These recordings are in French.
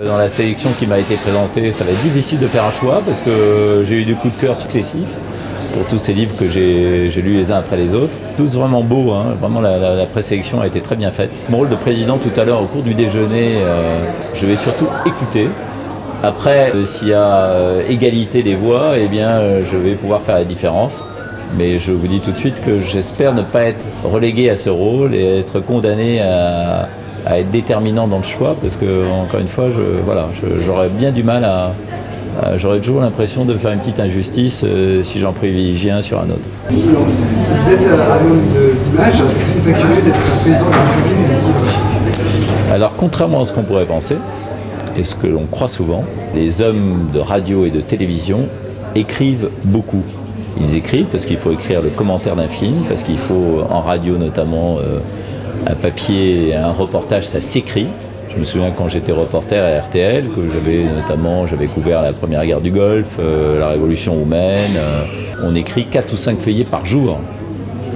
Dans la sélection qui m'a été présentée, ça va être difficile de faire un choix parce que j'ai eu des coups de cœur successifs pour tous ces livres que j'ai lus les uns après les autres. Tous vraiment beaux, hein. Vraiment la présélection a été très bien faite. Mon rôle de président tout à l'heure au cours du déjeuner, je vais surtout écouter. Après, s'il y a égalité des voix, eh bien, je vais pouvoir faire la différence. Mais je vous dis tout de suite que j'espère ne pas être relégué à ce rôle et être condamné à être déterminant dans le choix, parce que, encore une fois, j'aurais bien du mal j'aurais toujours l'impression de faire une petite injustice si j'en privilégie un sur un autre. Vous êtes un homme d'image, est-ce que c'est pas curieux d'être présent dans le jury du livre ? Alors, contrairement à ce qu'on pourrait penser, et ce que l'on croit souvent, les hommes de radio et de télévision écrivent beaucoup. Ils écrivent parce qu'il faut écrire le commentaire d'un film, parce qu'il faut, en radio notamment, un papier, un reportage, ça s'écrit. Je me souviens quand j'étais reporter à RTL, que j'avais couvert la première guerre du Golfe, la révolution roumaine. On écrit 4 ou 5 feuillets par jour.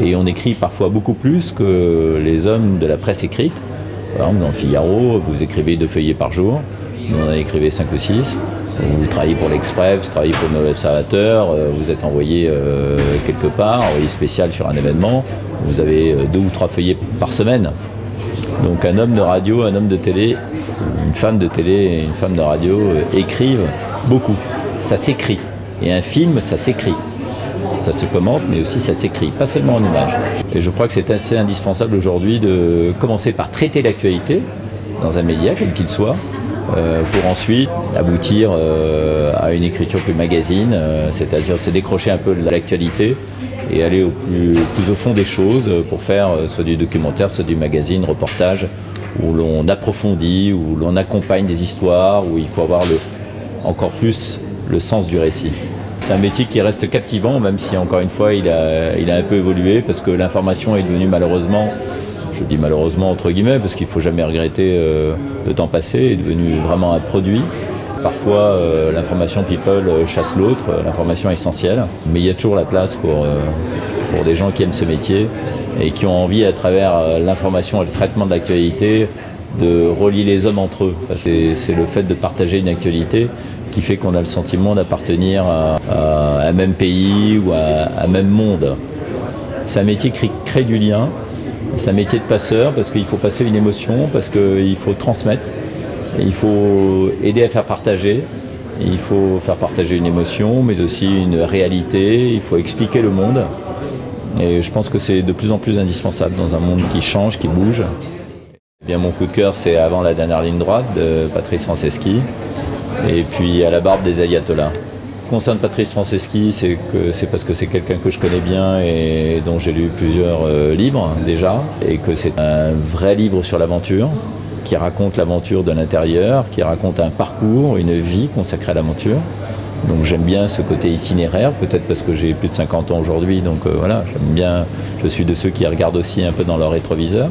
Et on écrit parfois beaucoup plus que les hommes de la presse écrite. Par exemple, dans le Figaro, vous écrivez 2 feuillets par jour. Nous, on en écrivait 5 ou 6. Vous travaillez pour l'Express, vous travaillez pour l'Observateur, vous êtes envoyé quelque part, envoyé spécial sur un événement. Vous avez 2 ou 3 feuillets par semaine. Donc un homme de radio, un homme de télé, une femme de télé et une femme de radio écrivent beaucoup. Ça s'écrit. Et un film, ça s'écrit. Ça se commente, mais aussi ça s'écrit, pas seulement en images. Et je crois que c'est assez indispensable aujourd'hui de commencer par traiter l'actualité dans un média, quel qu'il soit, pour ensuite aboutir à une écriture plus magazine, c'est-à-dire se décrocher un peu de l'actualité et aller plus au fond des choses pour faire soit du documentaire, soit du magazine, reportage, où l'on approfondit, où l'on accompagne des histoires, où il faut avoir encore plus le sens du récit. C'est un métier qui reste captivant, même si encore une fois il a un peu évolué, parce que l'information est devenue malheureusement, je dis malheureusement entre guillemets, parce qu'il ne faut jamais regretter le temps passé, est devenu vraiment un produit. Parfois, l'information people chasse l'autre, l'information essentielle. Mais il y a toujours la place pour des gens qui aiment ce métier et qui ont envie, à travers l'information et le traitement de l'actualité, de relier les hommes entre eux. Parce que c'est le fait de partager une actualité qui fait qu'on a le sentiment d'appartenir à un même pays ou à un même monde. C'est un métier qui crée du lien. C'est un métier de passeur parce qu'il faut passer une émotion, parce qu'il faut transmettre. Et il faut aider à faire partager, il faut faire partager une émotion, mais aussi une réalité, il faut expliquer le monde. Et je pense que c'est de plus en plus indispensable dans un monde qui change, qui bouge. Eh bien, mon coup de cœur, c'est Avant la dernière ligne droite de Patrice Franceschi, et puis À la barbe des ayatollahs. Concernant Patrice Franceschi, c'est parce que c'est quelqu'un que je connais bien et dont j'ai lu plusieurs livres déjà, et que c'est un vrai livre sur l'aventure, qui raconte l'aventure de l'intérieur, qui raconte un parcours, une vie consacrée à l'aventure. Donc j'aime bien ce côté itinéraire, peut-être parce que j'ai plus de 50 ans aujourd'hui, donc voilà, j'aime bien, je suis de ceux qui regardent aussi un peu dans leur rétroviseur.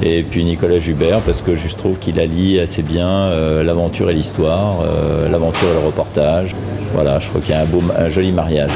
Et puis Nicolas Joubert, parce que je trouve qu'il allie assez bien l'aventure et l'histoire, l'aventure et le reportage. Voilà, je crois qu'il y a un joli mariage.